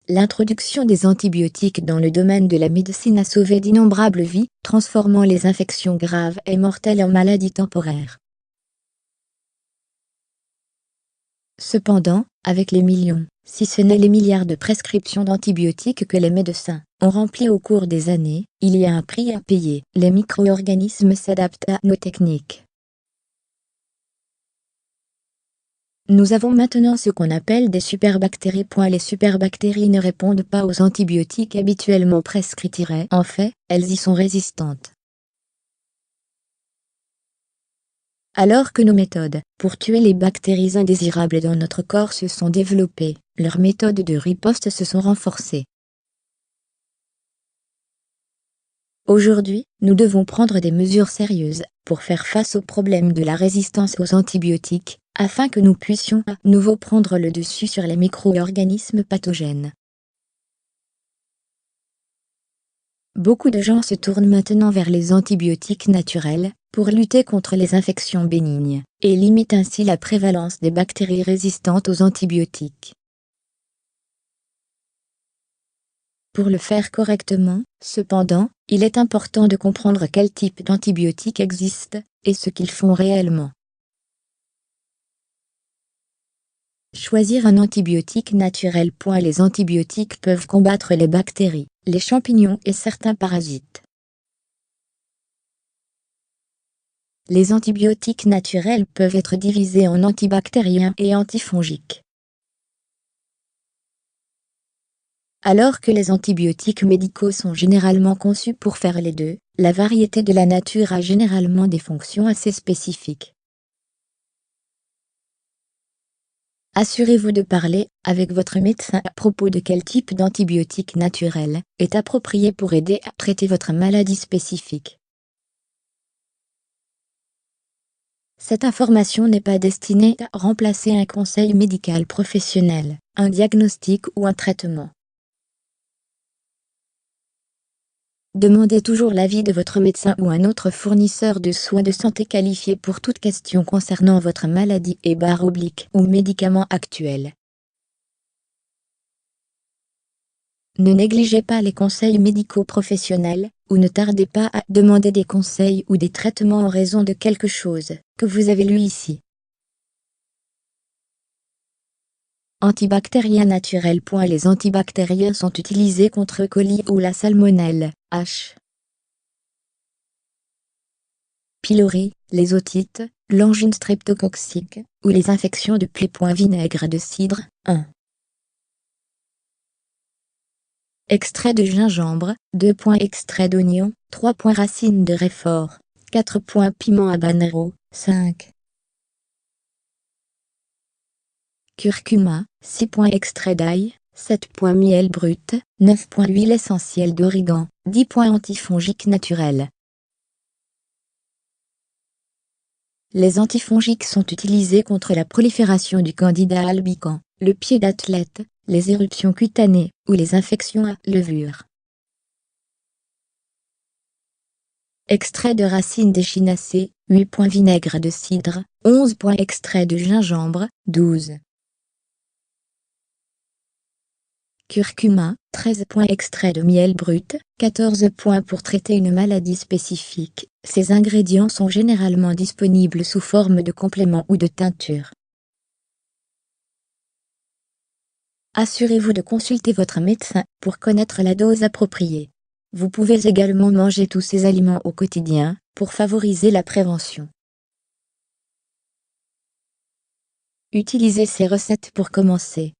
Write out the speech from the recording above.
L'introduction des antibiotiques dans le domaine de la médecine a sauvé d'innombrables vies, transformant les infections graves et mortelles en maladies temporaires. Cependant, avec les millions, si ce n'est les milliards de prescriptions d'antibiotiques que les médecins ont remplies au cours des années, il y a un prix à payer. Les micro-organismes s'adaptent à nos techniques. Nous avons maintenant ce qu'on appelle des superbactéries. Les superbactéries ne répondent pas aux antibiotiques habituellement prescrits. En fait, elles y sont résistantes. Alors que nos méthodes pour tuer les bactéries indésirables dans notre corps se sont développées, leurs méthodes de riposte se sont renforcées. Aujourd'hui, nous devons prendre des mesures sérieuses pour faire face au problème de la résistance aux antibiotiques, afin que nous puissions à nouveau prendre le dessus sur les micro-organismes pathogènes. Beaucoup de gens se tournent maintenant vers les antibiotiques naturels pour lutter contre les infections bénignes et limitent ainsi la prévalence des bactéries résistantes aux antibiotiques. Pour le faire correctement, cependant, il est important de comprendre quel type d'antibiotiques existe et ce qu'ils font réellement. Choisir un antibiotique naturel. Les antibiotiques peuvent combattre les bactéries, les champignons et certains parasites. Les antibiotiques naturels peuvent être divisés en antibactériens et antifongiques. Alors que les antibiotiques médicaux sont généralement conçus pour faire les deux, la variété de la nature a généralement des fonctions assez spécifiques. Assurez-vous de parler avec votre médecin à propos de quel type d'antibiotique naturel est approprié pour aider à traiter votre maladie spécifique. Cette information n'est pas destinée à remplacer un conseil médical professionnel, un diagnostic ou un traitement. Demandez toujours l'avis de votre médecin ou un autre fournisseur de soins de santé qualifié pour toute question concernant votre maladie ou médicaments actuels. Ne négligez pas les conseils médicaux professionnels, ou ne tardez pas à demander des conseils ou des traitements en raison de quelque chose que vous avez lu ici. Antibactériens naturels. Les antibactériens sont utilisés contre E. coli ou la salmonelle, H. pylori, les otites, l'angine streptococcique, ou les infections de plaies. Vinaigre de cidre, 1. Extrait de gingembre, 2. Extrait d'oignon, 3. Racine de réfort, 4. Piment habanero, 5. Curcuma, 6. Extrait d'ail, 7. Miel brut, 9. Huile essentielle d'origan, 10. Antifongique naturel. Les antifongiques sont utilisés contre la prolifération du Candida albicans, le pied d'athlète, les éruptions cutanées ou les infections à levure. Extrait de racine d'échinacée, 8. Vinaigre de cidre, 11. Extrait de gingembre, 12. Curcuma, 13. Extrait de miel brut, 14. Pour traiter une maladie spécifique, ces ingrédients sont généralement disponibles sous forme de compléments ou de teinture. Assurez-vous de consulter votre médecin pour connaître la dose appropriée. Vous pouvez également manger tous ces aliments au quotidien pour favoriser la prévention. Utilisez ces recettes pour commencer.